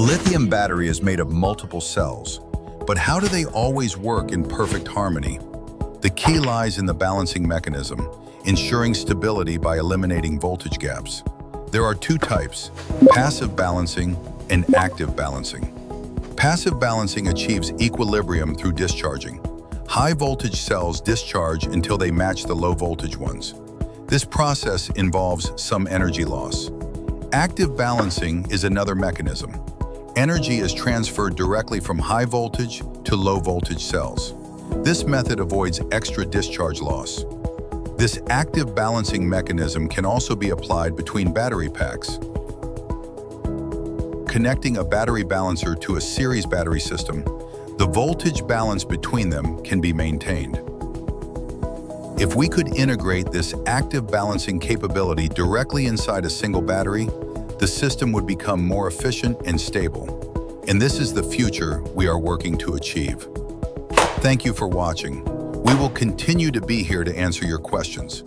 lithium battery is made of multiple cells, but how do they always work in perfect harmony? The key lies in the balancing mechanism, ensuring stability by eliminating voltage gaps. There are two types: passive balancing and active balancing. Passive balancing achieves equilibrium through discharging. High voltage cells discharge until they match the low voltage ones. This process involves some energy loss. Active balancing is another mechanism. Energy is transferred directly from high voltage to low voltage cells. This method avoids extra discharge loss. This active balancing mechanism can also be applied between battery packs. Connecting a battery balancer to a series battery system, the voltage balance between them can be maintained. If we could integrate this active balancing capability directly inside a single battery, the system would become more efficient and stable. And this is the future we are working to achieve. Thank you for watching. We will continue to be here to answer your questions.